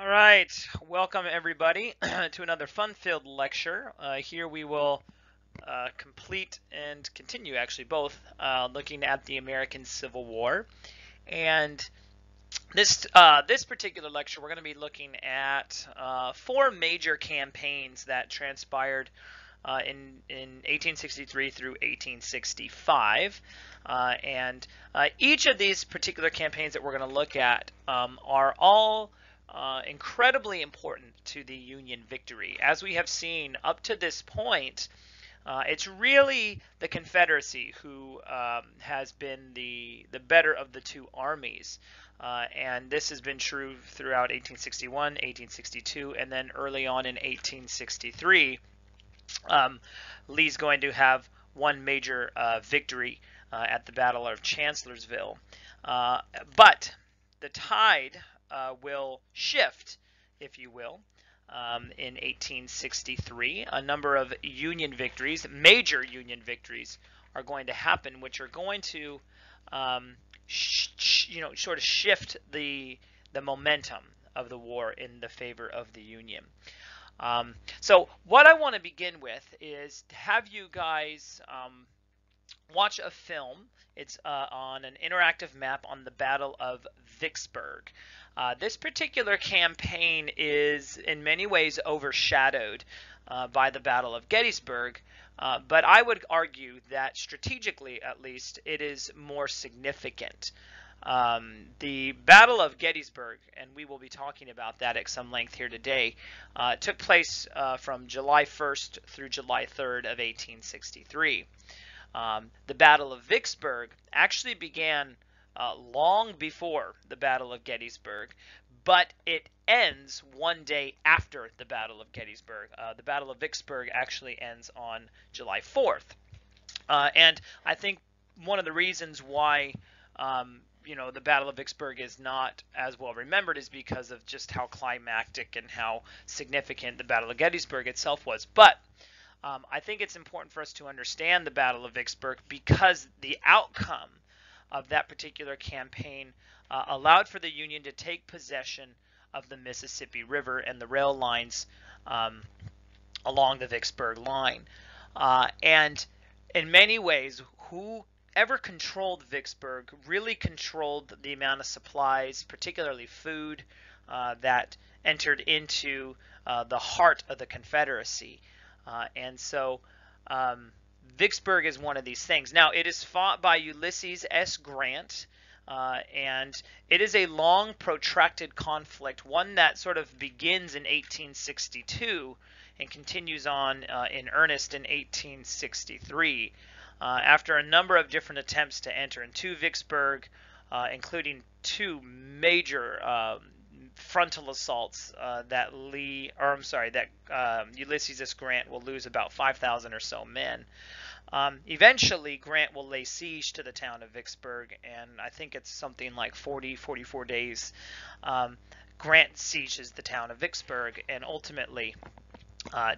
All right, welcome everybody to another fun-filled lecture. Here we will complete and continue, actually both, looking at the American Civil War. And this particular lecture, we're going to be looking at four major campaigns that transpired in 1863 through 1865. And each of these particular campaigns that we're going to look at are all incredibly important to the Union victory. As we have seen up to this point, it's really the Confederacy who has been the better of the two armies. And this has been true throughout 1861, 1862, and then early on in 1863. Lee's going to have one major victory at the Battle of Chancellorsville. But the tide will shift, if you will, in 1863. A number of Union victories, major Union victories, are going to happen, which are going to, sort of shift the momentum of the war in the favor of the Union. So what I want to begin with is to have you guys watch a film. It's on an interactive map on the Battle of Vicksburg. This particular campaign is in many ways overshadowed by the Battle of Gettysburg, but I would argue that strategically, at least, it is more significant. The Battle of Gettysburg, and we will be talking about that at some length here today, took place from July 1st through July 3rd of 1863. The Battle of Vicksburg actually began long before the Battle of Gettysburg, but it ends one day after the Battle of Gettysburg. The Battle of Vicksburg actually ends on July 4th. And I think one of the reasons why the Battle of Vicksburg is not as well remembered is because of just how climactic and how significant the Battle of Gettysburg itself was. But I think it's important for us to understand the Battle of Vicksburg because the outcome of that particular campaign allowed for the Union to take possession of the Mississippi River and the rail lines along the Vicksburg line. And in many ways, whoever controlled Vicksburg really controlled the amount of supplies, particularly food, that entered into the heart of the Confederacy. And so Vicksburg is one of these things. Now, it is fought by Ulysses S. Grant, and it is a long, protracted conflict, one that sort of begins in 1862 and continues on in earnest in 1863. After a number of different attempts to enter into Vicksburg, including two major frontal assaults that Ulysses S. Grant will lose about 5,000 or so men. Eventually, Grant will lay siege to the town of Vicksburg, and I think it's something like 44 days. Grant sieges the town of Vicksburg and ultimately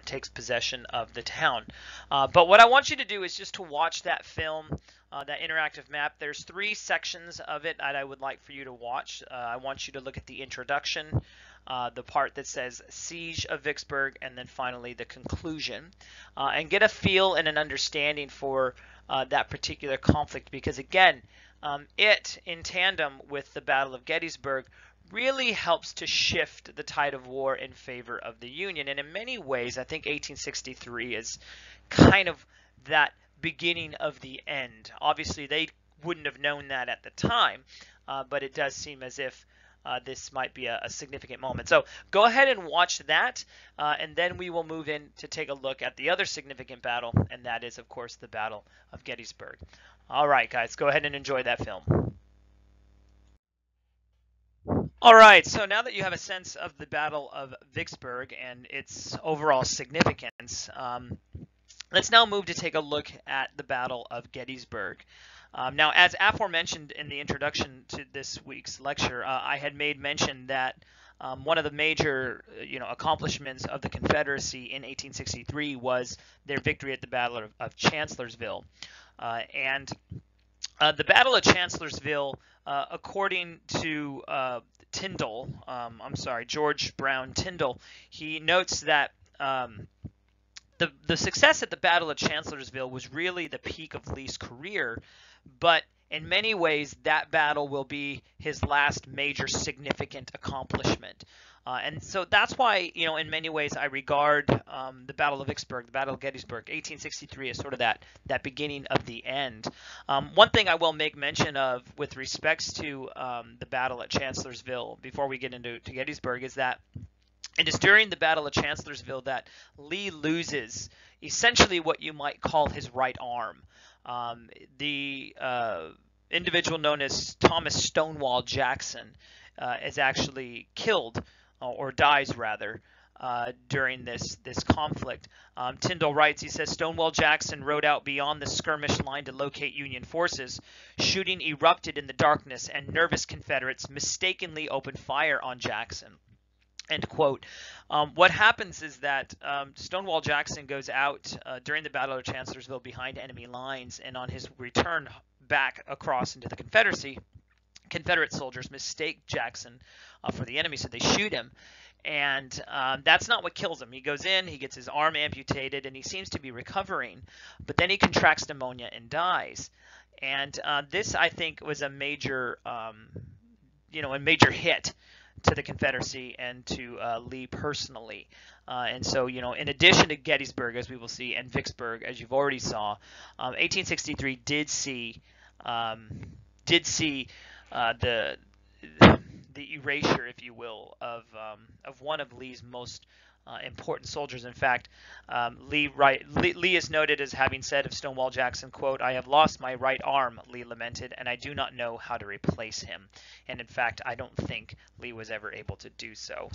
takes possession of the town. But what I want you to do is just to watch that film, that interactive map. There's three sections of it that I would like for you to watch. I want you to look at the introduction, the part that says Siege of Vicksburg, and then finally the conclusion, and get a feel and an understanding for that particular conflict, because again, it, in tandem with the Battle of Gettysburg, really helps to shift the tide of war in favor of the Union. And in many ways, I think 1863 is kind of that beginning of the end. Obviously, they wouldn't have known that at the time, but it does seem as if this might be a significant moment. So go ahead and watch that, and then we will move in to take a look at the other significant battle, and that is, of course, the Battle of Gettysburg. All right, guys, go ahead and enjoy that film. All right, so now that you have a sense of the Battle of Vicksburg and its overall significance, let's now move to take a look at the Battle of Gettysburg. Now, as aforementioned in the introduction to this week's lecture, I had made mention that one of the major accomplishments of the Confederacy in 1863 was their victory at the Battle of Chancellorsville. And The Battle of Chancellorsville, according to Tyndall, George Brown Tyndall, he notes that the success at the Battle of Chancellorsville was really the peak of Lee's career, but in many ways that battle will be his last major significant accomplishment. And so that's why, in many ways I regard the Battle of Vicksburg, the Battle of Gettysburg, 1863 as sort of that beginning of the end. One thing I will make mention of with respects to the Battle at Chancellorsville before we get into Gettysburg is that it is during the Battle of Chancellorsville that Lee loses essentially what you might call his right arm. The individual known as Thomas Stonewall Jackson is actually killed, or dies rather, during this conflict. Tyndall writes, he says, Stonewall Jackson rode out beyond the skirmish line to locate Union forces. Shooting erupted in the darkness, and nervous Confederates mistakenly opened fire on Jackson. End quote. What happens is that Stonewall Jackson goes out during the Battle of Chancellorsville behind enemy lines, and on his return back across into the Confederacy, Confederate soldiers mistake Jackson for the enemy, so they shoot him. And that's not what kills him. He goes in, he gets his arm amputated, and he seems to be recovering, but then he contracts pneumonia and dies. And this, I think, was a major, a major hit to the Confederacy and to Lee personally. And so, in addition to Gettysburg, as we will see, and Vicksburg, as you've already saw, 1863 did see the erasure, if you will, of one of Lee's most important soldiers. In fact, Lee is noted as having said of Stonewall Jackson, quote, "I have lost my right arm," Lee lamented, "and I do not know how to replace him." And in fact, I don't think Lee was ever able to do so.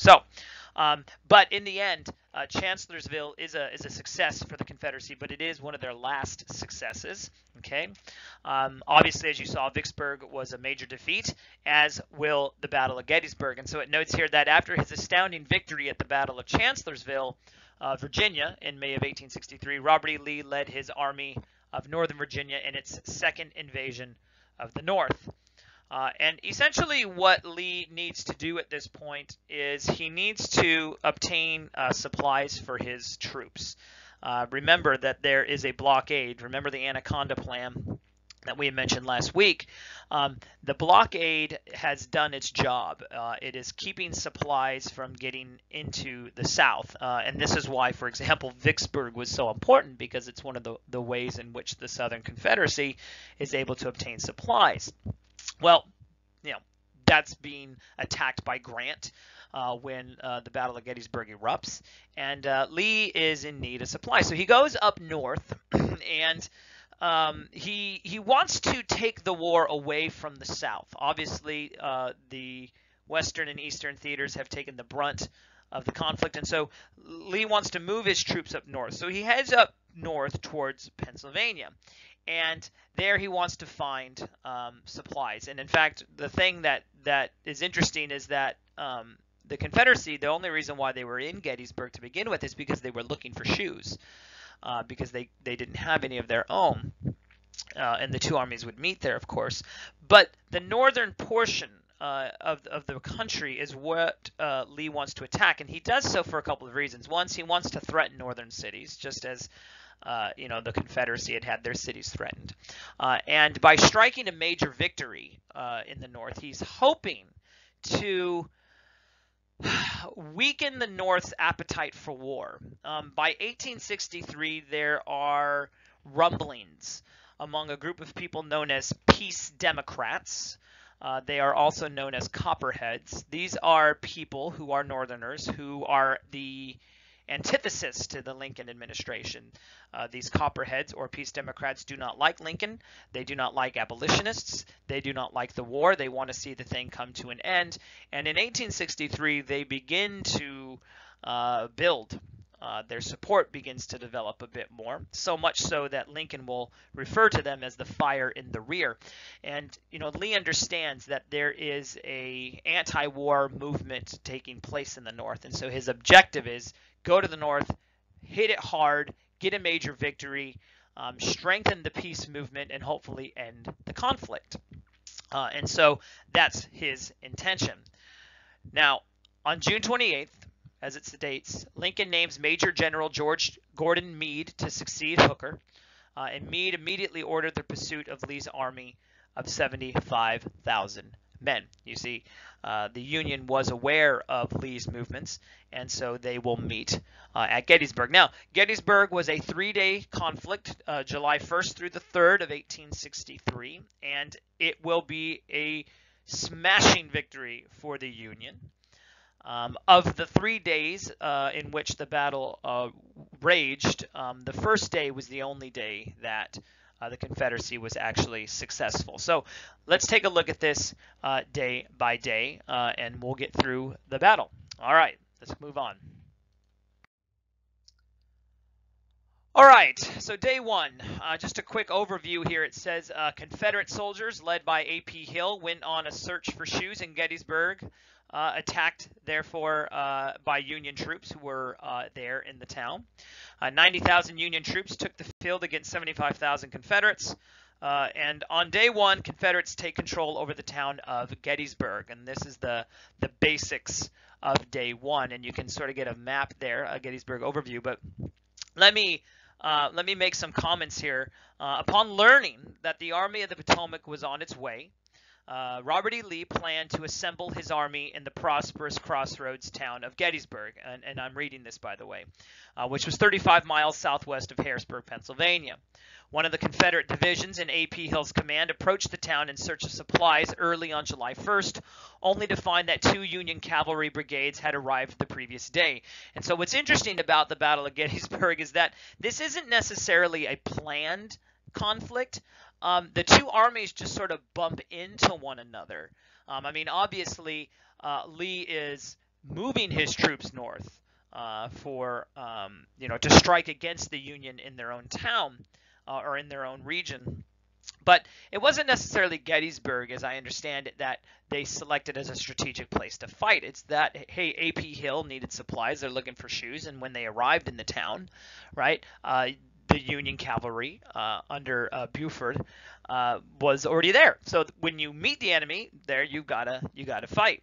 But in the end, Chancellorsville is a success for the Confederacy, but it is one of their last successes. Okay, obviously, as you saw, Vicksburg was a major defeat, as will the Battle of Gettysburg. And so it notes here that after his astounding victory at the Battle of Chancellorsville, Virginia, in May of 1863, Robert E. Lee led his Army of Northern Virginia in its second invasion of the North. And essentially what Lee needs to do at this point is he needs to obtain supplies for his troops. Remember that there is a blockade. Remember the Anaconda Plan that we had mentioned last week. The blockade has done its job. It is keeping supplies from getting into the South. And this is why, for example, Vicksburg was so important, because it's one of the ways in which the Southern Confederacy is able to obtain supplies. Well, that's being attacked by Grant when the Battle of Gettysburg erupts, and Lee is in need of supplies. So he goes up north, and he wants to take the war away from the South. Obviously, the Western and Eastern theaters have taken the brunt of the conflict, and so Lee wants to move his troops up north. So he heads up north towards Pennsylvania. And there he wants to find supplies. And in fact, the thing that is interesting is that the Confederacy, the only reason why they were in Gettysburg to begin with is because they were looking for shoes, because they didn't have any of their own. And the two armies would meet there, of course. But the northern portion of the country is what Lee wants to attack. And he does so for a couple of reasons. One, he wants to threaten northern cities, just as the Confederacy had their cities threatened. And by striking a major victory in the North, he's hoping to weaken the North's appetite for war. By 1863, there are rumblings among a group of people known as Peace Democrats. They are also known as Copperheads. These are people who are Northerners, who are the antithesis to the Lincoln administration. These Copperheads, or Peace Democrats, do not like Lincoln. They do not like abolitionists. They do not like the war. They want to see the thing come to an end. And in 1863, they begin to build. Their support begins to develop a bit more, so much so that Lincoln will refer to them as the fire in the rear. And Lee understands that there is a anti-war movement taking place in the North, and so his objective is go to the North, hit it hard, get a major victory, strengthen the peace movement, and hopefully end the conflict. And so that's his intention. Now, on June 28th, as it states, Lincoln names Major General George Gordon Meade to succeed Hooker, and Meade immediately ordered the pursuit of Lee's army of 75,000 men. You see, the Union was aware of Lee's movements, and so they will meet at Gettysburg. Now, Gettysburg was a 3-day conflict, July 1st through the 3rd of 1863, and it will be a smashing victory for the Union. Of the 3 days in which the battle raged, the first day was the only day that the Confederacy was actually successful. So let's take a look at this day by day, and we'll get through the battle. All right, let's move on. All right, so day one, just a quick overview here. It says Confederate soldiers led by A.P. Hill went on a search for shoes in Gettysburg, attacked therefore by Union troops who were there in the town. 90,000 Union troops took the field against 75,000 Confederates. And on day one, Confederates take control over the town of Gettysburg. And this is the basics of day one. And you can sort of get a map there, a Gettysburg overview. But let me make some comments here. Upon learning that the Army of the Potomac was on its way, Robert E. Lee planned to assemble his army in the prosperous crossroads town of Gettysburg, and I'm reading this, by the way, which was 35 miles southwest of Harrisburg, Pennsylvania. One of the Confederate divisions in A.P. Hill's command approached the town in search of supplies early on July 1st, only to find that 2 Union cavalry brigades had arrived the previous day. And so what's interesting about the Battle of Gettysburg is that this isn't necessarily a planned conflict. The two armies just sort of bump into one another. I mean, obviously, Lee is moving his troops north to strike against the Union in their own town or in their own region. But it wasn't necessarily Gettysburg, as I understand it, that they selected as a strategic place to fight. It's that, hey, A.P. Hill needed supplies. They're looking for shoes. And when they arrived in the town, right, the Union cavalry under Buford was already there. So when you meet the enemy there, you gotta fight.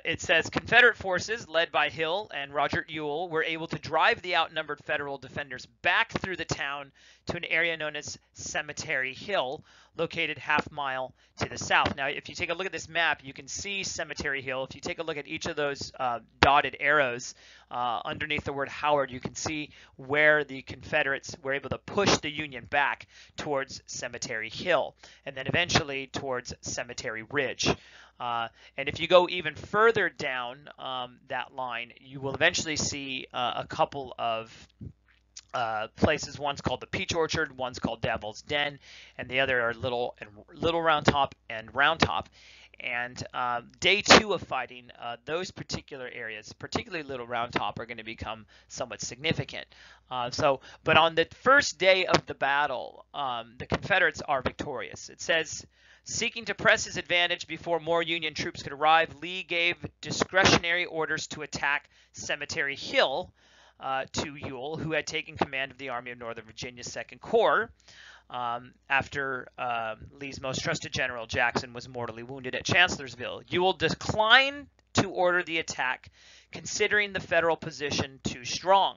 It says Confederate forces led by Hill and Roger Ewell were able to drive the outnumbered Federal defenders back through the town to an area known as Cemetery Hill, located half-mile to the south. Now, if you take a look at this map, you can see Cemetery Hill. If you take a look at each of those dotted arrows underneath the word Howard, you can see where the Confederates were able to push the Union back towards Cemetery Hill, and then eventually towards Cemetery Ridge. And if you go even further down that line, you will eventually see a couple of places. One's called the Peach Orchard, one's called Devil's Den, and the other are Little Round Top and Round Top. And day two of fighting, those particular areas, particularly Little Round Top, are going to become somewhat significant. But on the first day of the battle, the Confederates are victorious. It says, seeking to press his advantage before more Union troops could arrive, Lee gave discretionary orders to attack Cemetery Hill to Ewell, who had taken command of the Army of Northern Virginia's 2nd Corps after Lee's most trusted general, Jackson, was mortally wounded at Chancellorsville. Ewell declined to order the attack, considering the Federal position too strong.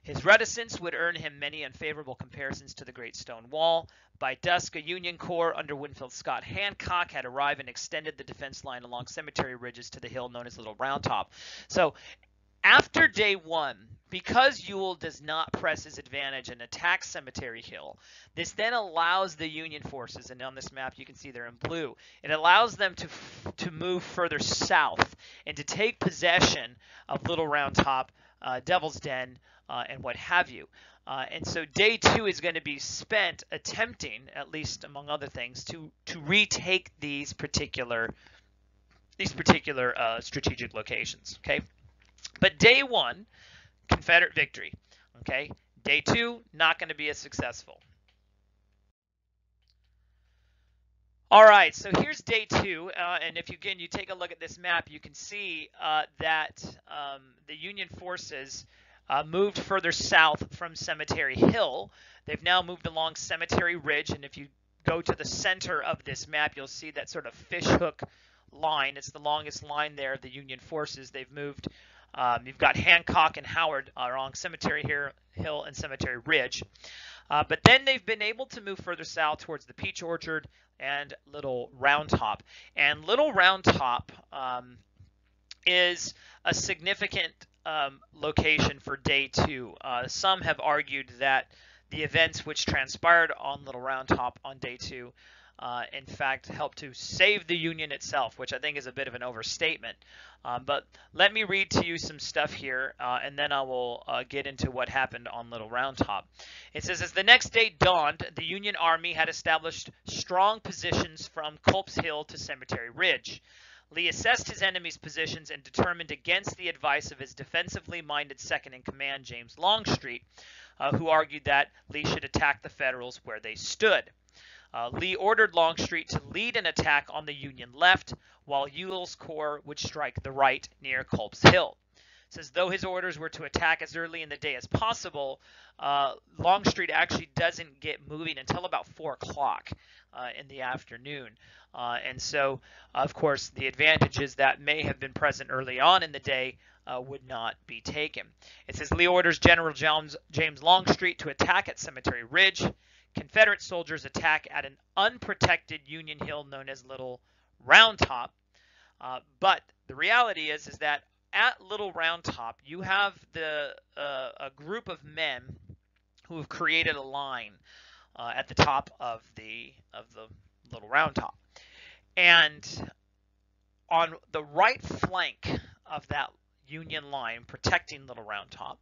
His reticence would earn him many unfavorable comparisons to the Great Stone Wall. By dusk, a Union corps under Winfield Scott Hancock had arrived and extended the defense line along cemetery ridges to the hill known as Little Round Top. So after day one, because Ewell does not press his advantage and attack Cemetery Hill, this then allows the Union forces, and on this map you can see they're in blue, it allows them to move further south and to take possession of Little Round Top, Devil's Den, and what have you. And so day two is going to be spent attempting, at least among other things, to retake these particular strategic locations. Okay, but day one, Confederate victory. Okay, day two, not going to be as successful. All right, so here's day two, and if you take a look at this map, you can see that the Union forces moved further south from Cemetery Hill. They've now moved along Cemetery Ridge, and if you go to the center of this map, you'll see that sort of fishhook line. It's the longest line there of the Union forces. They've moved. You've got Hancock and Howard along Cemetery Hill and Cemetery Ridge. But then they've been able to move further south towards the Peach Orchard and Little Round Top. And Little Round Top is a significant location for day 2. Some have argued that the events which transpired on Little Round Top on day 2 in fact helped to save the Union itself, which I think is a bit of an overstatement. But let me read to you some stuff here, and then I will get into what happened on Little Round Top. It says, as the next day dawned, the Union Army had established strong positions from Culp's Hill to Cemetery Ridge. Lee assessed his enemy's positions and determined against the advice of his defensively minded second-in-command, James Longstreet, who argued that Lee should attack the Federals where they stood. Lee ordered Longstreet to lead an attack on the Union left, while Ewell's corps would strike the right near Culp's Hill. It says, though his orders were to attack as early in the day as possible, Longstreet actually doesn't get moving until about 4 o'clock in the afternoon. And so, of course, the advantages that may have been present early on in the day would not be taken. It says, Lee orders General James Longstreet to attack at Cemetery Ridge. Confederate soldiers attack at an unprotected Union hill known as Little Round Top. But the reality is that at Little Round Top, you have a group of men who have created a line at the top of the Little Round Top. And on the right flank of that Union line protecting Little Round Top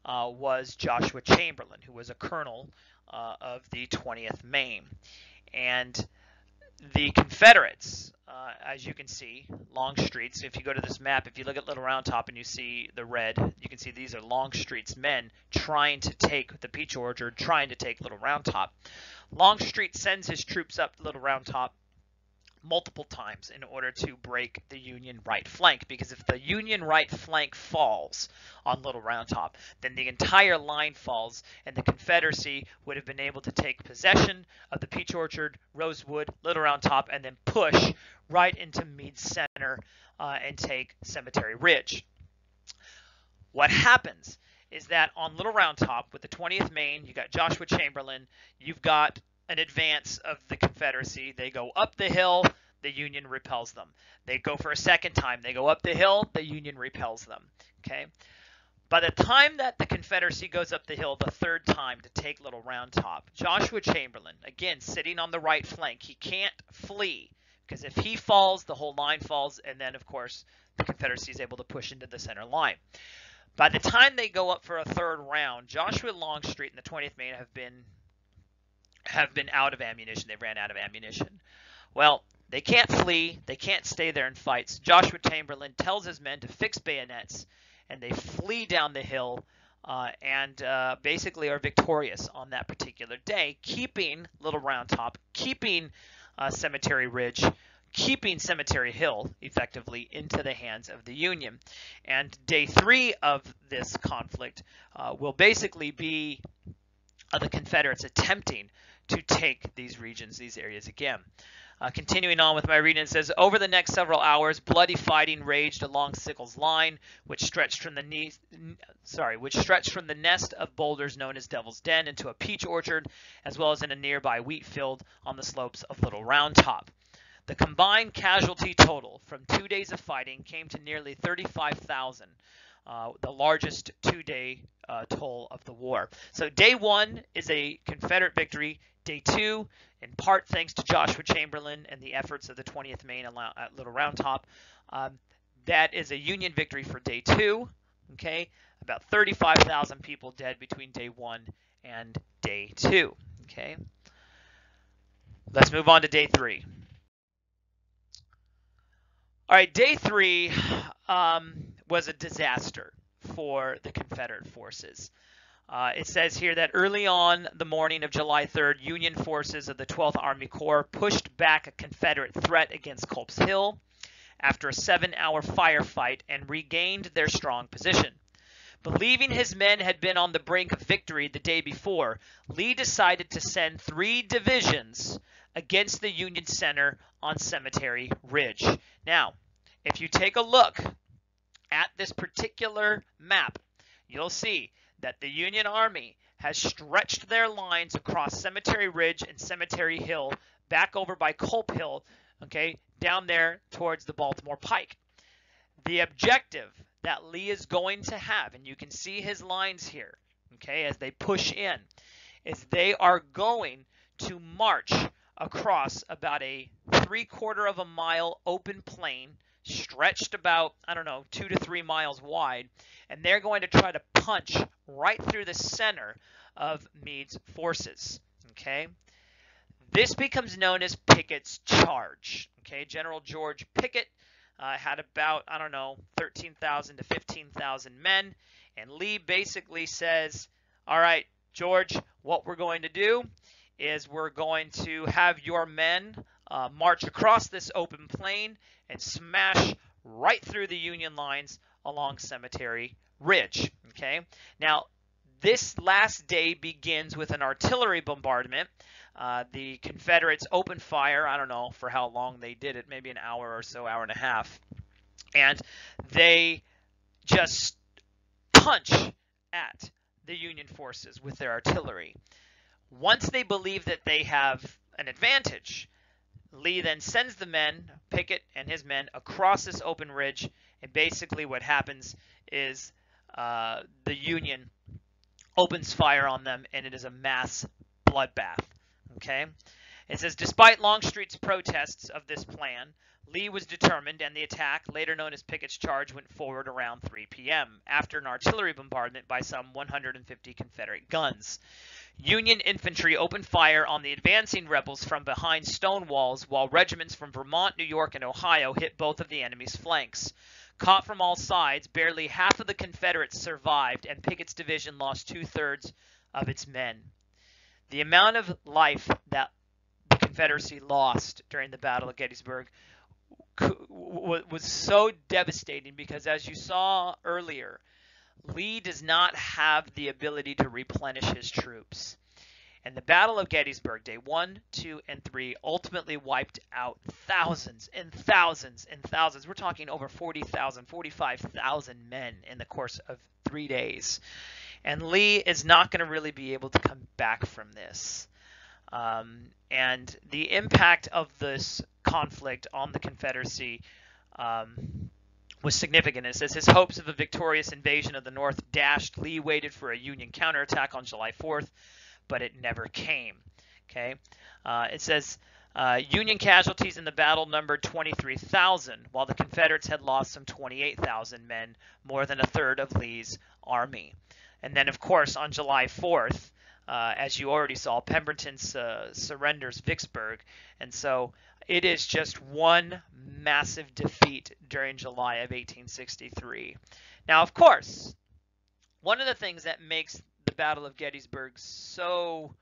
was Joshua Chamberlain, who was a colonel of the 20th Maine. And the Confederates, as you can see, Longstreet's, if you go to this map, if you look at Little Round Top and you see the red, you can see these are Longstreet's men trying to take the Peach Orchard, trying to take Little Round Top. Longstreet sends his troops up Little Round Top multiple times in order to break the Union right flank, because if the Union right flank falls on Little Round Top, then the entire line falls, and the Confederacy would have been able to take possession of the Peach Orchard, Rosewood, Little Round Top, and then push right into Meade Center and take Cemetery Ridge. What happens is that on Little Round Top with the 20th Maine, you got Joshua Chamberlain, you've got an advance of the Confederacy. They go up the hill, the Union repels them. They go for a second time. They go up the hill, the Union repels them. Okay. By the time that the Confederacy goes up the hill the third time to take Little Round Top, Joshua Chamberlain, again sitting on the right flank, he can't flee, because if he falls, the whole line falls, and then of course the Confederacy is able to push into the center line. By the time they go up for a third round, Joshua Longstreet and the 20th Maine have been out of ammunition. They ran out of ammunition. Well, they can't flee. They can't stay there in fights. Joshua Chamberlain tells his men to fix bayonets, and they flee down the hill and basically are victorious on that particular day, keeping Little Round Top, keeping Cemetery Ridge, keeping Cemetery Hill effectively into the hands of the Union. And day 3 of this conflict will basically be the Confederates attempting to take these regions, these areas again. Continuing on with my reading, it says, over the next several hours, bloody fighting raged along Sickles' line, which stretched from the nest of boulders known as Devil's Den into a peach orchard, as well as in a nearby wheat field on the slopes of Little Round Top. The combined casualty total from 2 days of fighting came to nearly 35,000. The largest 2-day toll of the war. So day 1 is a Confederate victory. Day 2, in part thanks to Joshua Chamberlain and the efforts of the 20th Maine at Little Round Top, that is a Union victory for day 2. Okay, about 35,000 people dead between day 1 and day 2. Okay, let's move on to day 3. All right, day 3 was a disaster for the Confederate forces. It says here that early on the morning of July 3rd, Union forces of the 12th Army Corps pushed back a Confederate threat against Culp's Hill after a 7-hour firefight and regained their strong position. Believing his men had been on the brink of victory the day before, Lee decided to send 3 divisions against the Union center on Cemetery Ridge. Now, if you take a look at this particular map, you'll see that the Union Army has stretched their lines across Cemetery Ridge and Cemetery Hill back over by Culp Hill, okay, down there towards the Baltimore Pike. The objective that Lee is going to have, and you can see his lines here, okay, as they push in, is they are going to march across about a 3/4 of a mile open plain, stretched about, 2 to 3 miles wide, and they're going to try to punch right through the center of Meade's forces, okay? This becomes known as Pickett's Charge, okay? General George Pickett had about, 13,000 to 15,000 men, and Lee basically says, all right, George, what we're going to do is we're going to have your men march across this open plain and smash right through the Union lines along Cemetery Ridge, okay? Now, this last day begins with an artillery bombardment. The Confederates opened fire, I don't know for how long they did it, maybe an hour or so, hour and a half. And they just punch at the Union forces with their artillery. Once they believe that they have an advantage, Lee then sends the men, Pickett and his men, across this open ridge. And basically what happens is the Union opens fire on them, and it is a mass bloodbath. Okay? It says, despite Longstreet's protests of this plan, Lee was determined, and the attack, later known as Pickett's Charge, went forward around 3 p.m. after an artillery bombardment by some 150 Confederate guns. Union infantry opened fire on the advancing rebels from behind stone walls, while regiments from Vermont, New York, and Ohio hit both of the enemy's flanks. Caught from all sides, barely half of the Confederates survived, and Pickett's division lost 2/3 of its men. The amount of life that the Confederacy lost during the Battle of Gettysburg was so devastating because, as you saw earlier, Lee does not have the ability to replenish his troops. And the Battle of Gettysburg, day 1, 2, and 3, ultimately wiped out thousands and thousands and thousands. We're talking over 40,000, 45,000 men in the course of 3 days. And Lee is not going to really be able to come back from this. And the impact of this conflict on the Confederacy was significant. It says his hopes of a victorious invasion of the North dashed. Lee waited for a Union counterattack on July 4th, but it never came. Okay, it says Union casualties in the battle numbered 23,000, while the Confederates had lost some 28,000 men, more than a third of Lee's army. And then, of course, on July 4th, as you already saw, Pemberton surrenders Vicksburg, and so it is just one massive defeat during July of 1863. Now, of course, one of the things that makes the Battle of Gettysburg so,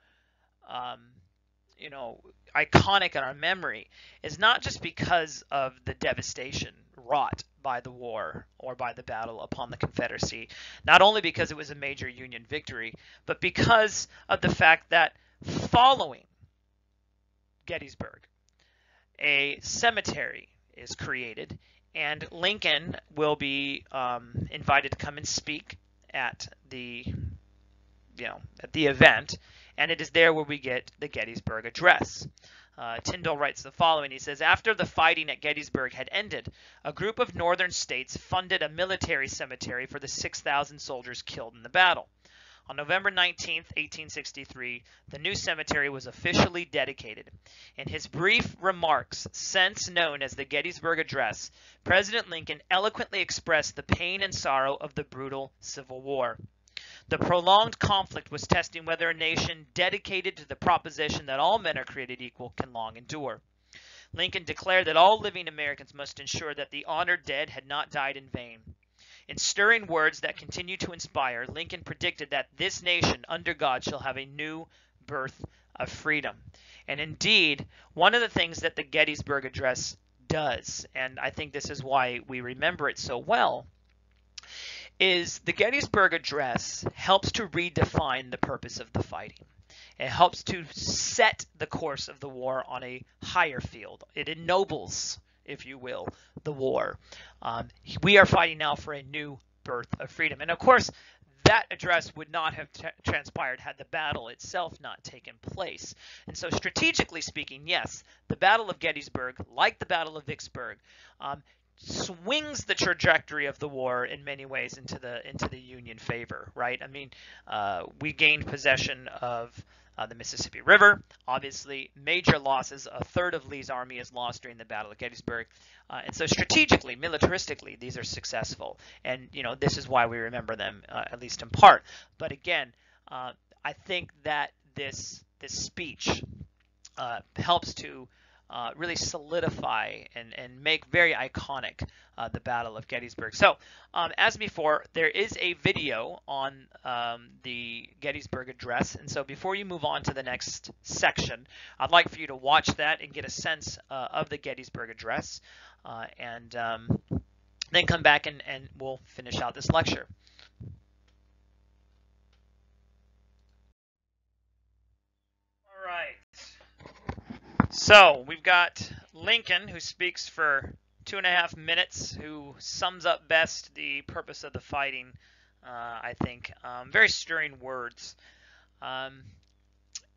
iconic in our memory is not just because of the devastation wrought by the war or by the battle upon the Confederacy, not only because it was a major Union victory, but because of the fact that following Gettysburg, a cemetery is created, and Lincoln will be invited to come and speak at the event, and it is there where we get the Gettysburg Address. Tyndall writes the following. He says, after the fighting at Gettysburg had ended, a group of northern states funded a military cemetery for the 6,000 soldiers killed in the battle. On November 19, 1863, the new cemetery was officially dedicated. In his brief remarks, since known as the Gettysburg Address, President Lincoln eloquently expressed the pain and sorrow of the brutal Civil War. The prolonged conflict was testing whether a nation dedicated to the proposition that all men are created equal can long endure. Lincoln declared that all living Americans must ensure that the honored dead had not died in vain. In stirring words that continue to inspire, Lincoln predicted that this nation, under God, shall have a new birth of freedom. And indeed, one of the things that the Gettysburg Address does, and I think this is why we remember it so well, is the Gettysburg Address helps to redefine the purpose of the fighting. It helps to set the course of the war on a higher field. It ennobles, if you will, the war. We are fighting now for a new birth of freedom. And of course, that address would not have transpired had the battle itself not taken place. And so strategically speaking, yes, the Battle of Gettysburg, like the Battle of Vicksburg, swings the trajectory of the war in many ways into the Union favor, right? I mean, we gained possession of the Mississippi River. Obviously, major losses. A third of Lee's army is lost during the Battle of Gettysburg. And so strategically, militaristically, these are successful. And, this is why we remember them, at least in part. But again, I think that this speech helps to really solidify and make very iconic the Battle of Gettysburg. So, as before, there is a video on the Gettysburg Address, and so before you move on to the next section, I'd like for you to watch that and get a sense of the Gettysburg Address, and then come back and we'll finish out this lecture. All right. So we've got Lincoln, who speaks for 2.5 minutes, who sums up best the purpose of the fighting, I think. Very stirring words. And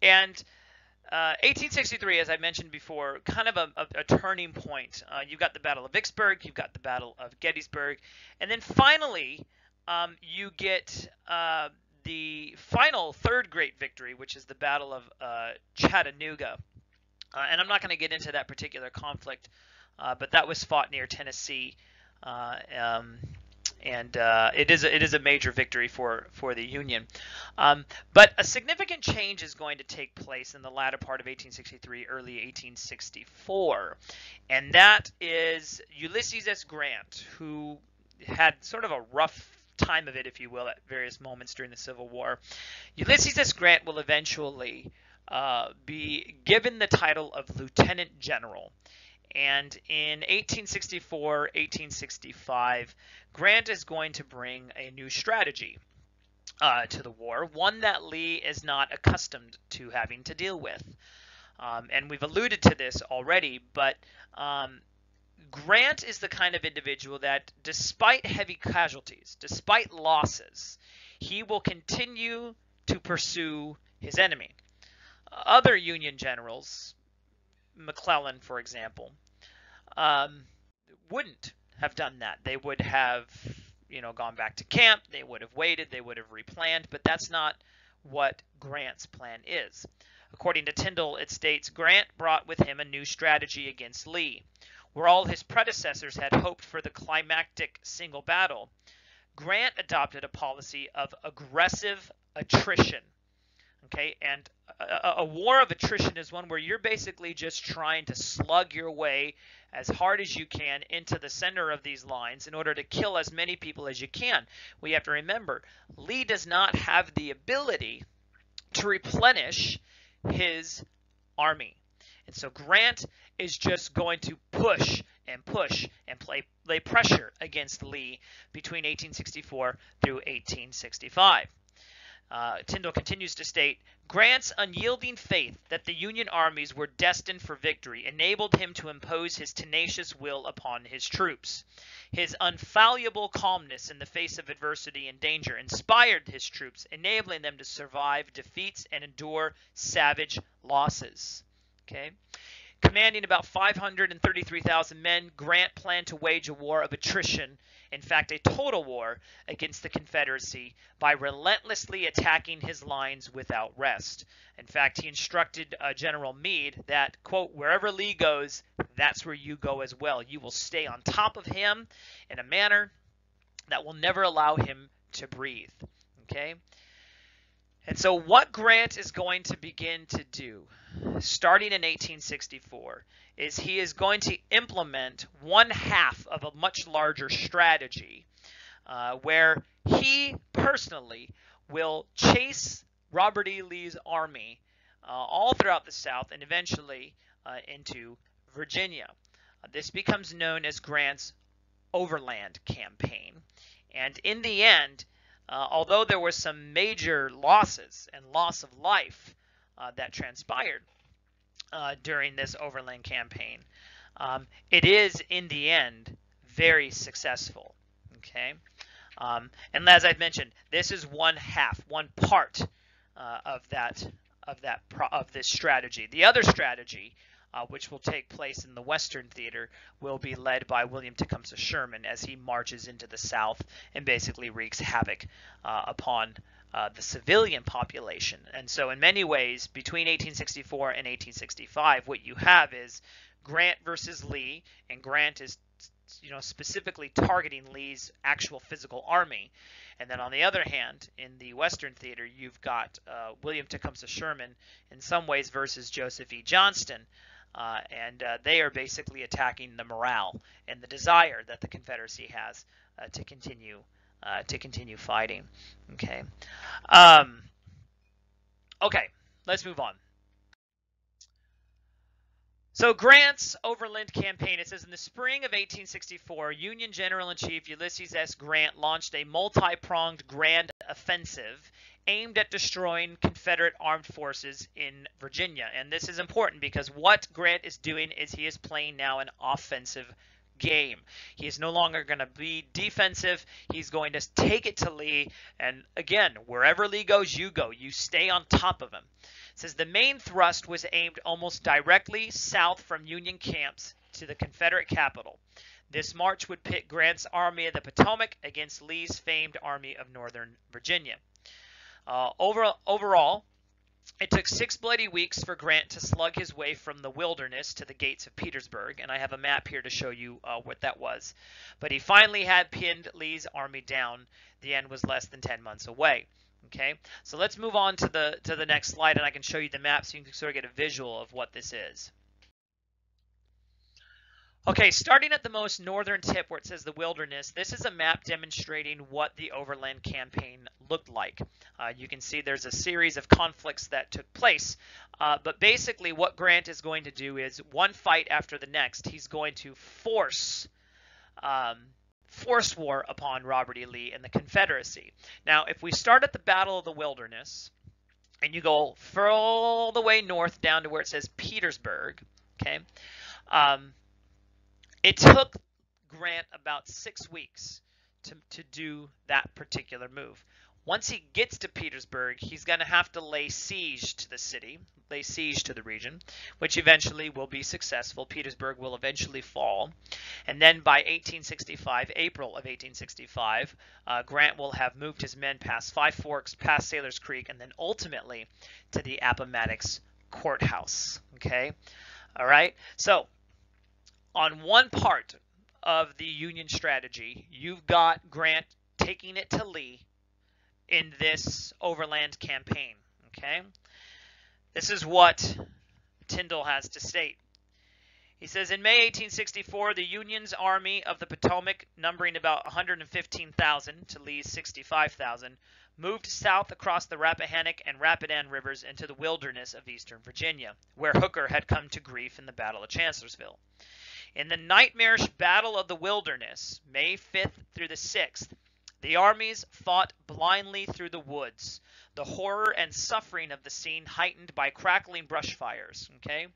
1863, as I mentioned before, kind of a turning point. You've got the Battle of Vicksburg, you've got the Battle of Gettysburg, and then finally you get the final third great victory, which is the Battle of Chattanooga. And I'm not going to get into that particular conflict, but that was fought near Tennessee, and it is a major victory for the Union. But a significant change is going to take place in the latter part of 1863, early 1864, and that is Ulysses S. Grant, who had sort of a rough time of it, if you will, at various moments during the Civil War. Ulysses S. Grant will eventually be given the title of Lieutenant General. And in 1864, 1865, Grant is going to bring a new strategy to the war, one that Lee is not accustomed to having to deal with. And we've alluded to this already, but Grant is the kind of individual that, despite heavy casualties, despite losses, he will continue to pursue his enemy. Other Union generals, McClellan, for example, wouldn't have done that. They would have, gone back to camp. They would have waited. They would have replanned. But that's not what Grant's plan is. According to Tyndall, it states, Grant brought with him a new strategy against Lee. Where all his predecessors had hoped for the climactic single battle, Grant adopted a policy of aggressive attrition. Okay, and a war of attrition is one where you're basically just trying to slug your way as hard as you can into the center of these lines in order to kill as many people as you can. We have to remember, Lee does not have the ability to replenish his army. And so Grant is just going to push and lay pressure against Lee between 1864 through 1865. Tyndall continues to state, Grant's unyielding faith that the Union armies were destined for victory enabled him to impose his tenacious will upon his troops. His infallible calmness in the face of adversity and danger inspired his troops, enabling them to survive defeats and endure savage losses. Okay. Commanding about 533,000 men, Grant planned to wage a war of attrition, in fact a total war, against the Confederacy by relentlessly attacking his lines without rest. In fact, he instructed General Meade that, quote, wherever Lee goes, that's where you go as well. You will stay on top of him in a manner that will never allow him to breathe. Okay? And so what Grant is going to begin to do, starting in 1864, is he is going to implement one half of a much larger strategy where he personally will chase Robert E. Lee's army all throughout the South and eventually into Virginia. This becomes known as Grant's Overland Campaign. And in the end, although there were some major losses and loss of life that transpired during this overland campaign, it is in the end very successful. Okay, and as I've mentioned, this is one part of this strategy. The other strategy, which will take place in the Western Theater, will be led by William Tecumseh Sherman as he marches into the South and basically wreaks havoc upon the civilian population. And so in many ways, between 1864 and 1865, what you have is Grant versus Lee, and Grant is specifically targeting Lee's actual physical army. And then on the other hand, in the Western Theater, you've got William Tecumseh Sherman in some ways versus Joseph E. Johnston. And they are basically attacking the morale and the desire that the Confederacy has to continue fighting. Okay. Okay, let's move on. So Grant's Overland Campaign, it says, in the spring of 1864, Union General-in-Chief Ulysses S. Grant launched a multi-pronged grand offensive aimed at destroying Confederate armed forces in Virginia. And this is important because what Grant is doing is he is playing now an offensive game. He is no longer going to be defensive. He's going to take it to Lee. And again, wherever Lee goes, you go. You stay on top of him. It says the main thrust was aimed almost directly south from Union camps to the Confederate capital. This march would pit Grant's Army of the Potomac against Lee's famed Army of Northern Virginia. Overall, it took 6 bloody weeks for Grant to slug his way from the Wilderness to the gates of Petersburg, and I have a map here to show you what that was. But he finally had pinned Lee's army down. The end was less than 10 months away. Okay, so let's move on to the next slide, and I can show you the map so you can sort of get a visual of what this is. Okay, starting at the most northern tip where it says the Wilderness, this is a map demonstrating what the Overland Campaign looked like. You can see there's a series of conflicts that took place, but basically what Grant is going to do is one fight after the next, he's going to force war upon Robert E. Lee and the Confederacy. Now, if we start at the Battle of the Wilderness, and you go all the way north down to where it says Petersburg, okay, it took Grant about 6 weeks to do that particular move. Once he gets to Petersburg, he's going to have to lay siege to the city, lay siege to the region, which eventually will be successful. Petersburg will eventually fall. And then by April of 1865, Grant will have moved his men past Five Forks, past Sailor's Creek, and then ultimately to the Appomattox Courthouse. Okay? All right? So, on one part of the Union strategy, you've got Grant taking it to Lee in this overland campaign. Okay, this is what Tyndall has to state. He says, in May 1864, the Union's Army of the Potomac, numbering about 115,000 to Lee's 65,000, moved south across the Rappahannock and Rapidan rivers into the Wilderness of eastern Virginia, where Hooker had come to grief in the Battle of Chancellorsville. In the nightmarish Battle of the Wilderness, May 5th through the 6th, the armies fought blindly through the woods, the horror and suffering of the scene heightened by crackling brush fires. Okay,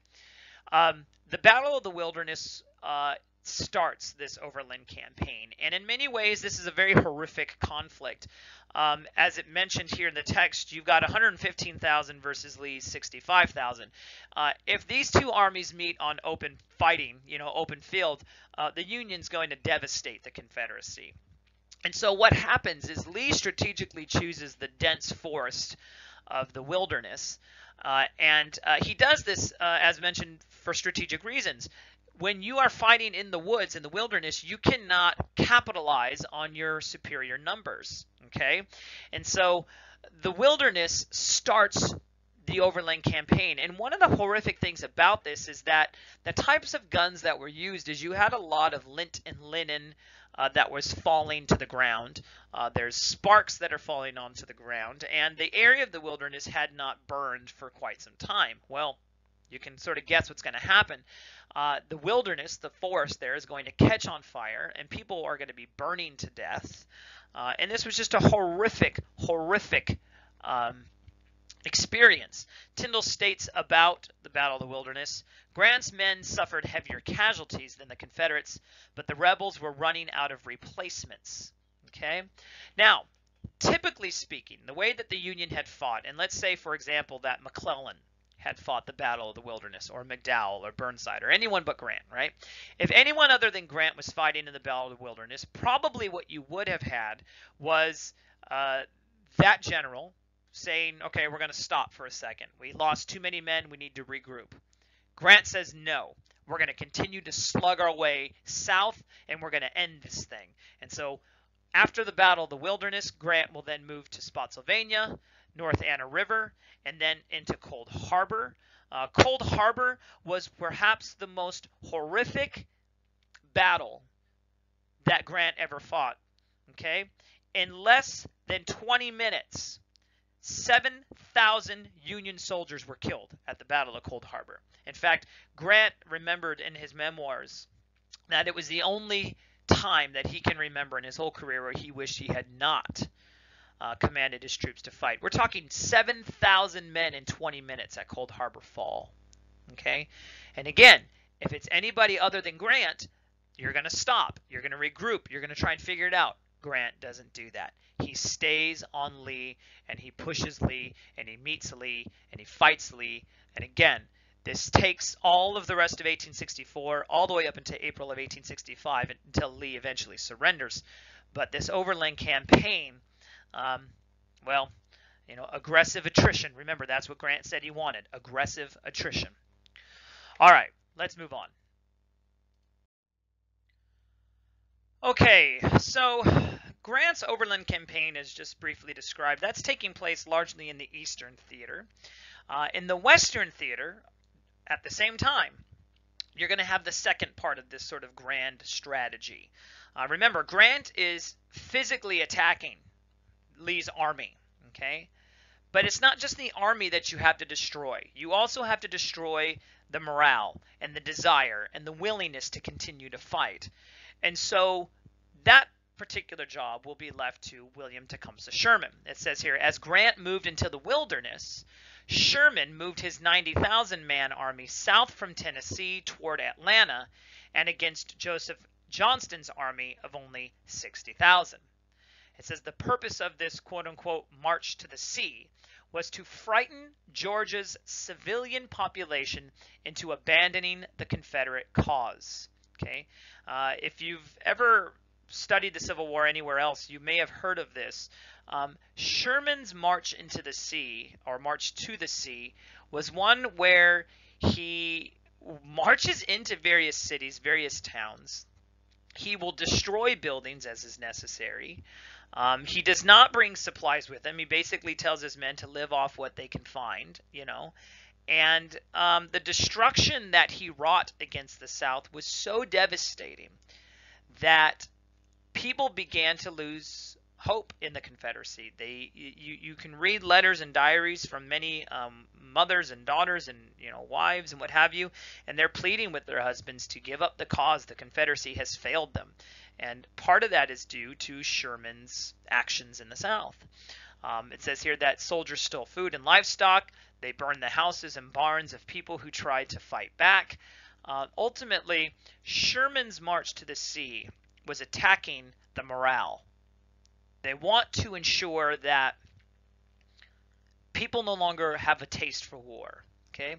the Battle of the Wilderness starts this overland campaign, and in many ways this is a very horrific conflict. As it mentioned here in the text, you've got 115,000 versus Lee's 65,000. If these two armies meet on open fighting, open field, the Union's going to devastate the Confederacy. And so what happens is Lee strategically chooses the dense forest of the Wilderness, and he does this, as mentioned, for strategic reasons. When you are fighting in the woods, in the wilderness, you cannot capitalize on your superior numbers, okay? And so the Wilderness starts the overland campaign. And one of the horrific things about this is that the types of guns that were used is you had a lot of lint and linen that was falling to the ground. There's sparks that are falling onto the ground, and the area of the Wilderness had not burned for quite some time. Well, You can sort of guess what's going to happen. The wilderness, the forest there, is going to catch on fire, and people are going to be burning to death. And this was just a horrific experience. Tyndall states about the Battle of the Wilderness, Grant's men suffered heavier casualties than the Confederates, but the rebels were running out of replacements. Okay? Now, typically speaking, the way that the Union had fought, and let's say, for example, that McClellan had fought the Battle of the Wilderness, or McDowell, or Burnside, or anyone but Grant, right? If anyone other than Grant was fighting in the Battle of the Wilderness, probably what you would have had was that general saying, okay, we're going to stop for a second. We lost too many men. We need to regroup. Grant says, no, we're going to continue to slug our way south, and we're going to end this thing. And so after the Battle of the Wilderness, Grant will then move to Spotsylvania, North Anna River, and then into Cold Harbor. Cold Harbor was perhaps the most horrific battle that Grant ever fought. Okay? In less than 20 minutes, 7,000 Union soldiers were killed at the Battle of Cold Harbor. In fact, Grant remembered in his memoirs that it was the only time that he can remember in his whole career where he wished he had not commanded his troops to fight. We're talking 7,000 men in 20 minutes at Cold Harbor Fall. Okay? And again, if it's anybody other than Grant, you're going to stop. You're going to regroup. You're going to try and figure it out. Grant doesn't do that. He stays on Lee, and he pushes Lee, and he meets Lee, and he fights Lee. And again, this takes all of the rest of 1864, all the way up into April of 1865, until Lee eventually surrenders. But this overland campaign, well, you know, aggressive attrition. Remember, that's what Grant said he wanted, aggressive attrition. All right, let's move on. Okay, so Grant's overland campaign is just briefly described. That's taking place largely in the Eastern Theater. In the Western Theater, at the same time, you're going to have the second part of this sort of grand strategy. Remember, Grant is physically attacking Lee's army, okay? But it's not just the army that you have to destroy. You also have to destroy the morale and the desire and the willingness to continue to fight. And so that particular job will be left to William Tecumseh Sherman. It says here, as Grant moved into the wilderness, Sherman moved his 90,000-man army south from Tennessee toward Atlanta and against Joseph Johnston's army of only 60,000. It says the purpose of this quote-unquote march to the sea was to frighten Georgia's civilian population into abandoning the Confederate cause. Okay, if you've ever studied the Civil War anywhere else, you may have heard of this. Sherman's march into the sea, or march to the sea, was one where he marches into various cities, various towns. He will destroy buildings as is necessary. He does not bring supplies with him. He basically tells his men to live off what they can find, you know. And the destruction that he wrought against the South was so devastating that people began to lose hope in the Confederacy. You can read letters and diaries from many mothers and daughters and wives and what have you, and they're pleading with their husbands to give up the cause. The Confederacy has failed them, and part of that is due to Sherman's actions in the South. It says here that soldiers stole food and livestock. They burned the houses and barns of people who tried to fight back. Ultimately, Sherman's march to the sea was attacking the morale. They want to ensure that people no longer have a taste for war. Okay,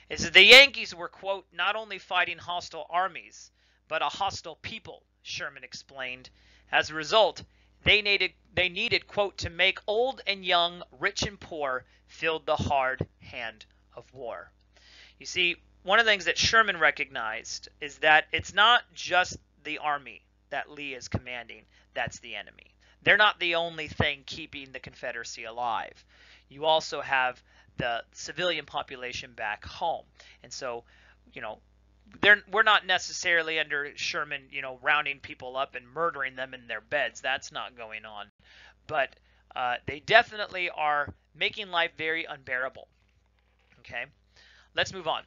it says the Yankees were, quote, not only fighting hostile armies, but a hostile people, Sherman explained. As a result, they needed, quote, to make old and young, rich and poor, filled the hard hand of war. You see, one of the things that Sherman recognized is that it's not just the army that Lee is commanding that's the enemy. They're not the only thing keeping the Confederacy alive. You also have the civilian population back home. And so, we're not necessarily under Sherman, rounding people up and murdering them in their beds. That's not going on. But they definitely are making life very unbearable. Okay, let's move on.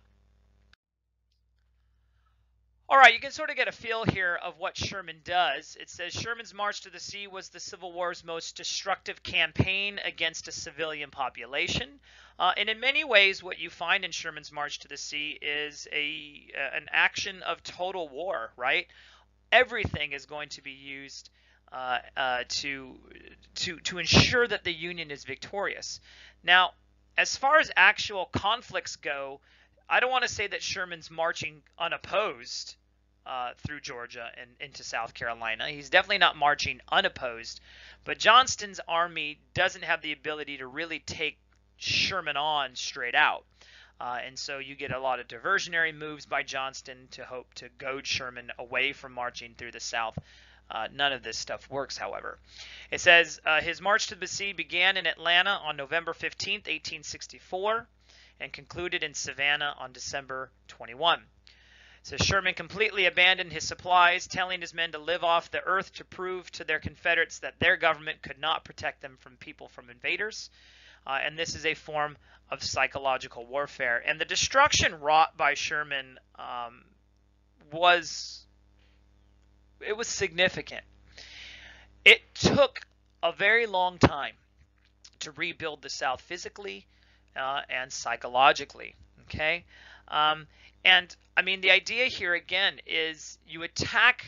All right, you can sort of get a feel here of what Sherman does. It says Sherman's March to the Sea was the Civil War's most destructive campaign against a civilian population. And in many ways, what you find in Sherman's March to the Sea is an action of total war, right? Everything is going to be used to ensure that the Union is victorious. Now, as far as actual conflicts go, I don't want to say that Sherman's marching unopposed through Georgia and into South Carolina. He's definitely not marching unopposed, but Johnston's army doesn't have the ability to really take Sherman on straight out. And so you get a lot of diversionary moves by Johnston to hope to goad Sherman away from marching through the South. None of this stuff works, however. It says his march to the sea began in Atlanta on November 15, 1864, and concluded in Savannah on December 21. So Sherman completely abandoned his supplies, telling his men to live off the earth to prove to their Confederates that their government could not protect them from invaders. And this is a form of psychological warfare. And the destruction wrought by Sherman was significant. It took a very long time to rebuild the South physically and psychologically. Okay, and I mean the idea here again is you attack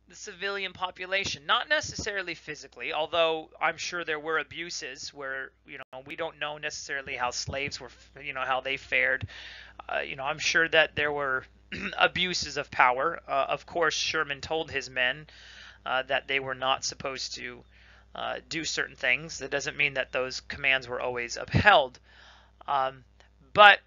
the civilian population, not necessarily physically, although I'm sure there were abuses where, we don't know necessarily how slaves were, how they fared. I'm sure that there were abuses of power. Of course, Sherman told his men that they were not supposed to do certain things. That doesn't mean that those commands were always upheld. But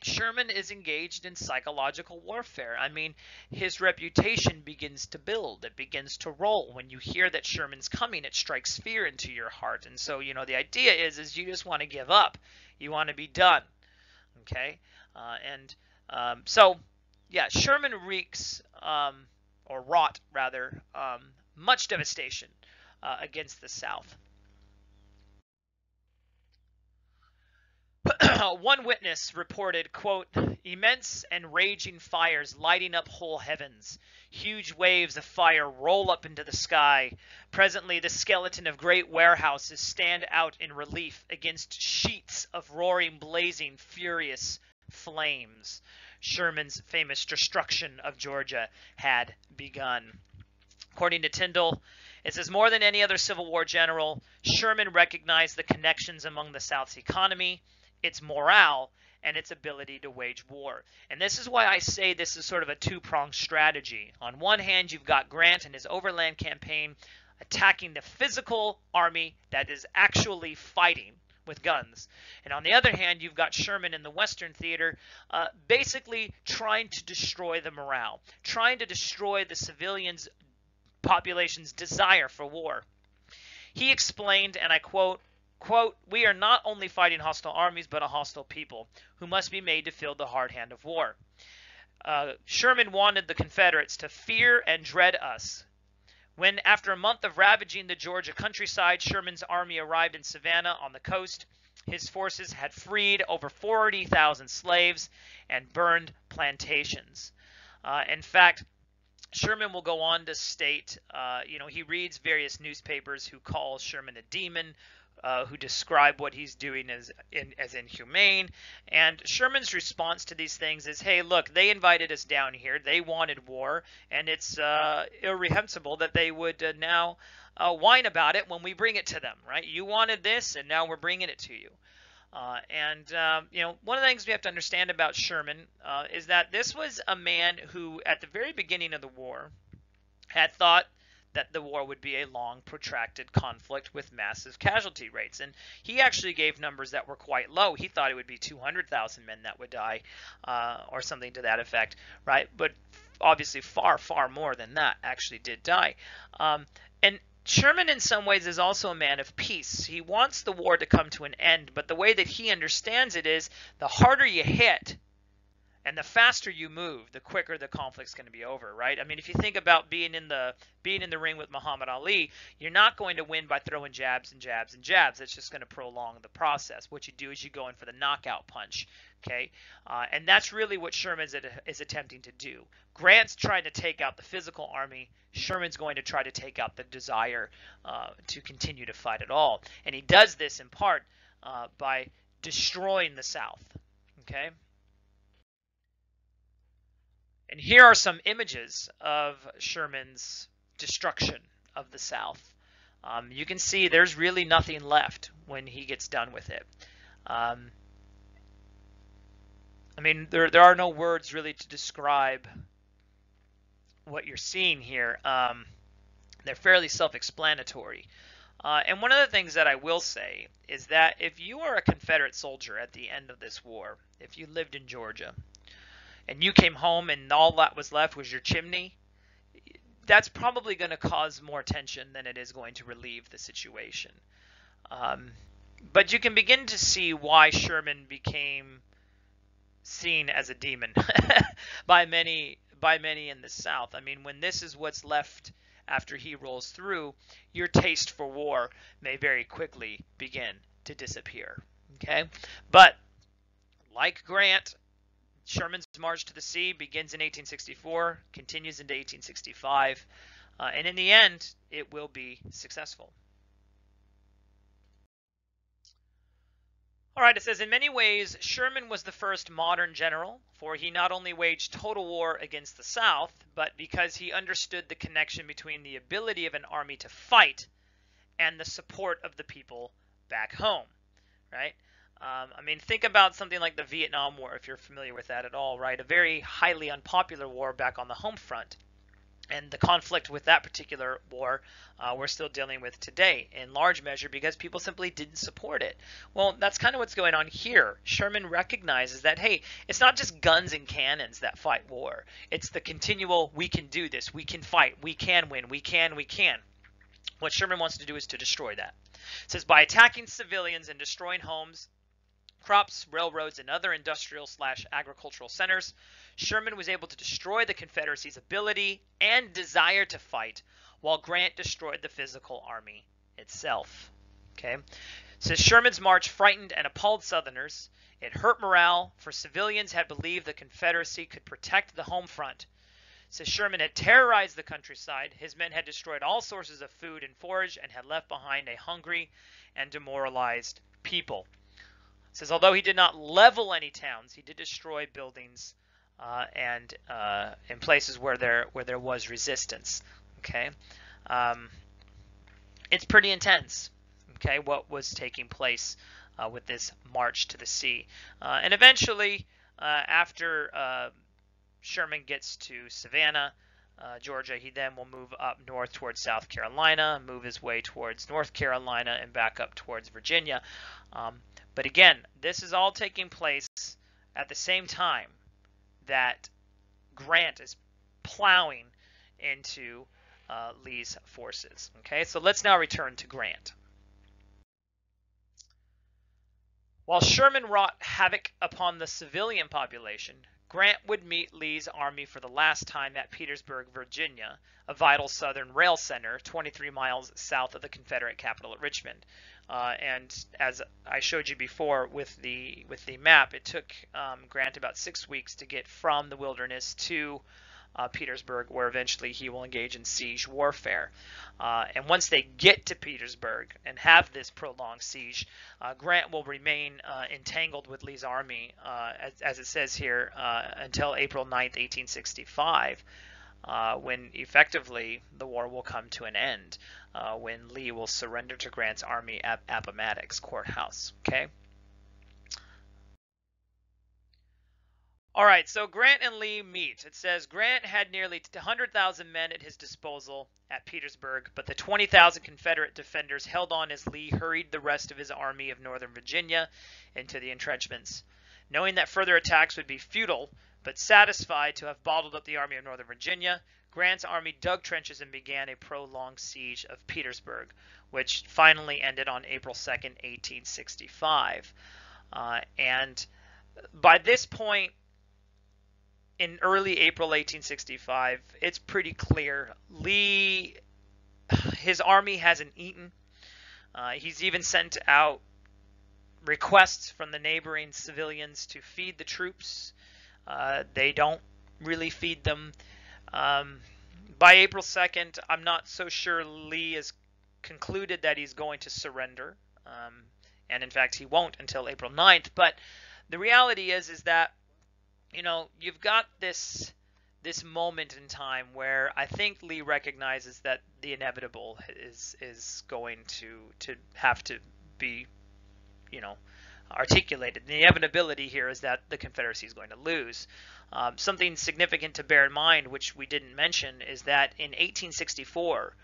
Sherman is engaged in psychological warfare. I mean, his reputation begins to build. It begins to roll. When you hear that Sherman's coming, it strikes fear into your heart. And so, the idea is you just want to give up. You want to be done. Okay? So, Sherman wrought much devastation against the South. One witness reported, quote, immense and raging fires lighting up whole heavens. Huge waves of fire roll up into the sky. Presently, the skeleton of great warehouses stand out in relief against sheets of roaring, blazing, furious flames. Sherman's famous destruction of Georgia had begun. According to Tyndall, it says, more than any other Civil War general, Sherman recognized the connections among the South's economy, its morale, and its ability to wage war. And this is why I say this is sort of a two-pronged strategy. On one hand, you've got Grant and his overland campaign attacking the physical army that is actually fighting with guns. And on the other hand, you've got Sherman in the Western theater basically trying to destroy the morale, trying to destroy the civilians' population's desire for war. He explained, and I quote, we are not only fighting hostile armies, but a hostile people, who must be made to feel the hard hand of war. Sherman wanted the Confederates to fear and dread us. When, after a month of ravaging the Georgia countryside, Sherman's army arrived in Savannah on the coast, his forces had freed over 40,000 slaves and burned plantations. In fact, Sherman will go on to state, he reads various newspapers who call Sherman a demon, who describe what he's doing as inhumane. And Sherman's response to these things is, hey, look, they invited us down here. They wanted war, and it's irreprehensible that they would now whine about it when we bring it to them, right? You wanted this, and now we're bringing it to you. One of the things we have to understand about Sherman is that this was a man who, at the very beginning of the war, had thought that the war would be a long, protracted conflict with massive casualty rates. And he actually gave numbers that were quite low. He thought it would be 200,000 men that would die, or something to that effect, right? But obviously far, far more than that actually did die. And Sherman, in some ways, is also a man of peace. He wants the war to come to an end, but the way that he understands it is the harder you hit, And the faster you move, the quicker the conflict's going to be over, right? I mean, if you think about being in the ring with Muhammad Ali, you're not going to win by throwing jabs and jabs and jabs. It's just going to prolong the process. What you do is you go in for the knockout punch, okay? And that's really what Sherman is attempting to do. Grant's trying to take out the physical army. Sherman's going to try to take out the desire to continue to fight at all. And he does this in part by destroying the South, okay? And here are some images of Sherman's destruction of the South. You can see there's really nothing left when he gets done with it. I mean, there are no words really to describe what you're seeing here. They're fairly self-explanatory. And one of the things that I will say is that if you are a Confederate soldier at the end of this war, if you lived in Georgia, and you came home and all that was left was your chimney, that's probably going to cause more tension than it is going to relieve the situation. But you can begin to see why Sherman became seen as a demon by many in the South. I mean, when this is what's left after he rolls through, your taste for war may very quickly begin to disappear. Okay? But like Grant, Sherman's march to the sea begins in 1864, continues into 1865, and in the end, it will be successful. All right, it says, in many ways, Sherman was the first modern general, for he not only waged total war against the South, but because he understood the connection between the ability of an army to fight and the support of the people back home, right? I mean, think about something like the Vietnam War, if you're familiar with that at all, right? A very highly unpopular war back on the home front. And the conflict with that particular war we're still dealing with today in large measure because people simply didn't support it. Well, that's kind of what's going on here. Sherman recognizes that, hey, it's not just guns and cannons that fight war. It's the continual, we can do this, we can fight, we can win, we can. What Sherman wants to do is to destroy that. It says, by attacking civilians and destroying homes, crops, railroads, and other industrial/agricultural centers, Sherman was able to destroy the Confederacy's ability and desire to fight, while Grant destroyed the physical army itself. Okay, it says Sherman's march frightened and appalled Southerners. It hurt morale, for civilians had believed the Confederacy could protect the home front. It says Sherman had terrorized the countryside. His men had destroyed all sources of food and forage and had left behind a hungry and demoralized people. It says, although he did not level any towns, he did destroy buildings and in places where there was resistance. Okay, it's pretty intense. Okay, what was taking place with this march to the sea, and eventually, after Sherman gets to Savannah, Georgia, he then will move up north towards South Carolina, move his way towards North Carolina, and back up towards Virginia. But again, this is all taking place at the same time that Grant is plowing into Lee's forces. Okay, so let's now return to Grant. While Sherman wrought havoc upon the civilian population, Grant would meet Lee's army for the last time at Petersburg, Virginia, a vital southern rail center 23 miles south of the Confederate capital at Richmond. And as I showed you before with the map, it took Grant about 6 weeks to get from the Wilderness to Petersburg, where eventually he will engage in siege warfare. And once they get to Petersburg and have this prolonged siege, Grant will remain entangled with Lee's army, as it says here, until April 9th, 1865. When effectively the war will come to an end, when Lee will surrender to Grant's army at Appomattox Courthouse. Okay. All right, so Grant and Lee meet. It says Grant had nearly 100,000 men at his disposal at Petersburg, but the 20,000 Confederate defenders held on as Lee hurried the rest of his army of Northern Virginia into the entrenchments. Knowing that further attacks would be futile, but satisfied to have bottled up the Army of Northern Virginia, Grant's army dug trenches and began a prolonged siege of Petersburg, which finally ended on April 2nd, 1865. And by this point, in early April 1865, it's pretty clear Lee, his army hasn't eaten. He's even sent out requests from the neighboring civilians to feed the troops. They don't really feed them. By April 2nd, I'm not so sure Lee has concluded that he's going to surrender. And in fact, he won't until April 9th. But the reality is that, you know, you've got this moment in time where I think Lee recognizes that the inevitable is going to have to be, you know, articulated. The inevitability here is that the Confederacy is going to lose. Something significant to bear in mind, which we didn't mention, is that in 1864,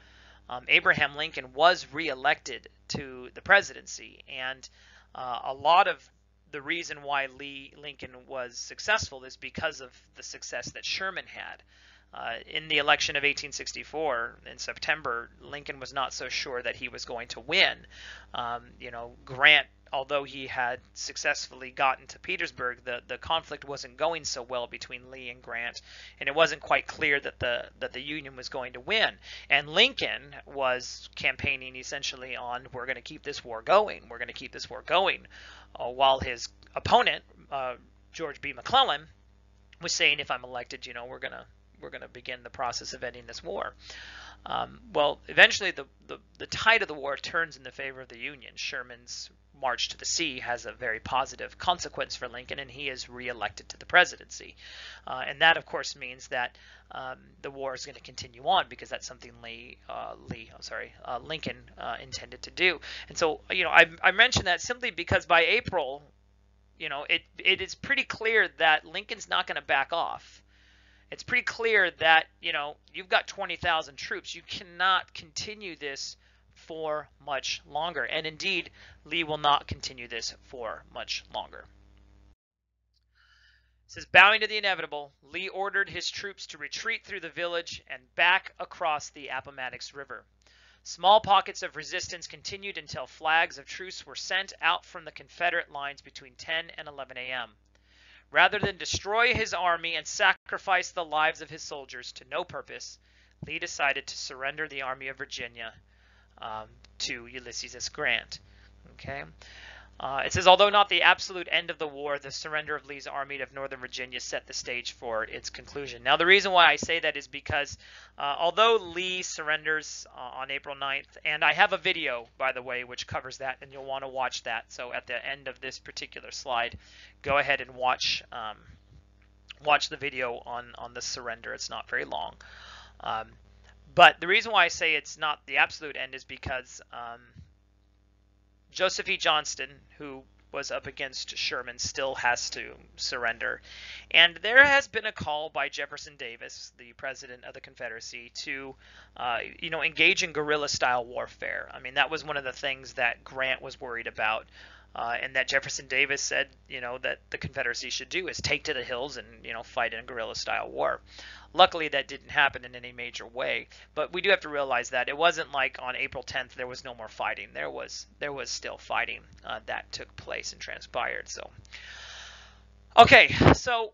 Abraham Lincoln was reelected to the presidency, and a lot of the reason why Lincoln was successful is because of the success that Sherman had. In the election of 1864 in September, Lincoln was not so sure that he was going to win. You know, Grant, although he had successfully gotten to Petersburg, the conflict wasn't going so well between Lee and Grant, and it wasn't quite clear that the Union was going to win. And Lincoln was campaigning essentially on, we're going to keep this war going, we're going to keep this war going, while his opponent, George B. McClellan, was saying, if I'm elected, you know, we're going to begin the process of ending this war. Well, eventually the tide of the war turns in the favor of the Union. Sherman's march to the sea has a very positive consequence for Lincoln, and he is reelected to the presidency. And that, of course, means that the war is going to continue on, because that's something Lincoln intended to do. And so, you know, I mention that simply because by April, you know, it is pretty clear that Lincoln's not going to back off. It's pretty clear that, you know, you've got 20,000 troops. You cannot continue this for much longer. And indeed, Lee will not continue this for much longer. It says, bowing to the inevitable, Lee ordered his troops to retreat through the village and back across the Appomattox River. Small pockets of resistance continued until flags of truce were sent out from the Confederate lines between 10 and 11 a.m. Rather than destroy his army and sacrifice the lives of his soldiers to no purpose, Lee decided to surrender the Army of Virginia to Ulysses S. Grant. Okay. It says, although not the absolute end of the war, the surrender of Lee's Army of Northern Virginia set the stage for its conclusion. Now, the reason why I say that is because although Lee surrenders on April 9th, and I have a video, by the way, which covers that, and you'll want to watch that. So at the end of this particular slide, go ahead and watch the video on the surrender. It's not very long. But the reason why I say it's not the absolute end is because Joseph E. Johnston, who was up against Sherman, still has to surrender. And there has been a call by Jefferson Davis, the president of the Confederacy, to engage in guerrilla-style warfare. I mean, that was one of the things that Grant was worried about, and that Jefferson Davis said, that the Confederacy should do, is take to the hills and, fight in a guerrilla-style war. Luckily, that didn't happen in any major way, but we do have to realize that it wasn't like on April 10th there was no more fighting. There was still fighting that took place and transpired. So, okay, so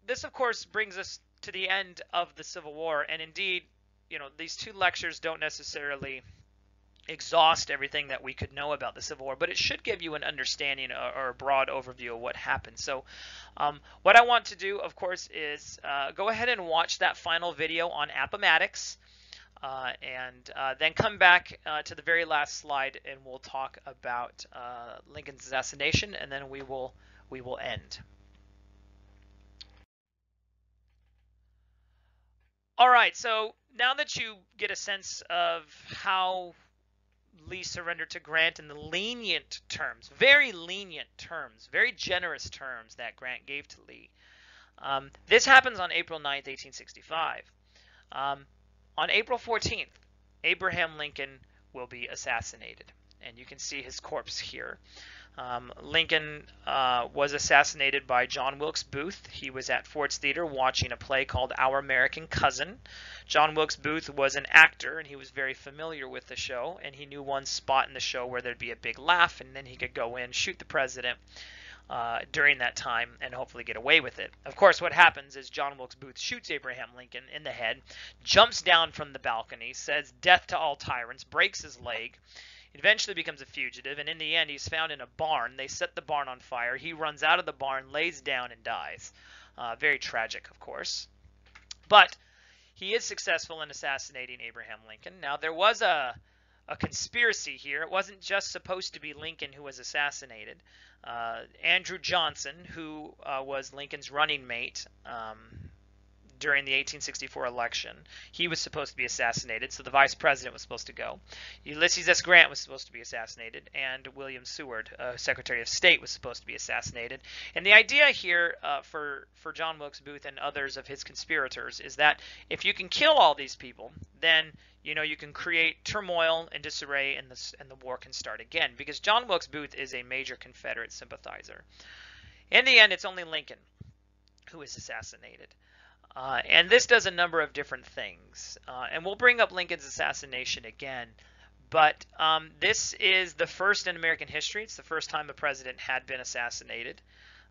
this of course brings us to the end of the Civil War, and indeed, these two lectures don't necessarily exhaust everything that we could know about the Civil War, but it should give you an understanding or a broad overview of what happened. So what I want to do, of course, is go ahead and watch that final video on Appomattox, and then come back to the very last slide, and we'll talk about Lincoln's assassination, and then we will end. All right, so now that you get a sense of how Lee surrendered to Grant in the lenient terms, very generous terms that Grant gave to Lee. This happens on April 9th, 1865. On April 14th, Abraham Lincoln will be assassinated, and you can see his corpse here. Lincoln was assassinated by John Wilkes Booth. He was at Ford's Theater watching a play called Our American Cousin. John Wilkes Booth was an actor, and he was very familiar with the show, and he knew one spot in the show where there'd be a big laugh, and then he could go in, shoot the president, during that time and hopefully get away with it. Of course, what happens is John Wilkes Booth shoots Abraham Lincoln in the head, jumps down from the balcony, says "Death to all tyrants," breaks his leg, eventually becomes a fugitive, and in the end he's found in a barn. They set the barn on fire. He runs out of the barn, lays down, and dies. Very tragic, of course. But he is successful in assassinating Abraham Lincoln. Now, there was a conspiracy here. It wasn't just supposed to be Lincoln who was assassinated. Andrew Johnson, who was Lincoln's running mate during the 1864 election, he was supposed to be assassinated, so the vice president was supposed to go. Ulysses S. Grant was supposed to be assassinated, and William Seward, Secretary of State, was supposed to be assassinated. And the idea here for John Wilkes Booth and others of his conspirators is that if you can kill all these people, then you can create turmoil and disarray, and the war can start again, because John Wilkes Booth is a major Confederate sympathizer. In the end, it's only Lincoln who is assassinated. And this does a number of different things. And we'll bring up Lincoln's assassination again. But this is the first in American history. It's the first time a president had been assassinated.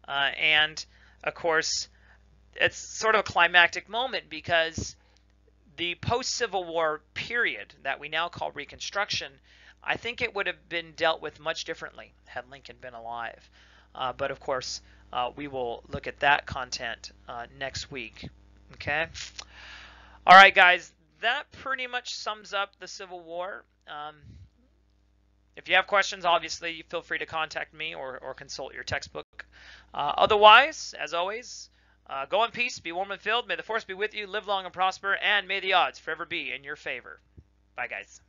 And, of course, it's sort of a climactic moment because the post-Civil War period that we now call Reconstruction, I think it would have been dealt with much differently had Lincoln been alive. But, of course, we will look at that content next week. Okay. All right, guys, that pretty much sums up the Civil War. If you have questions, obviously, feel free to contact me or consult your textbook. Otherwise, as always, go in peace, be warm and filled. May the force be with you, live long and prosper, and may the odds forever be in your favor. Bye, guys.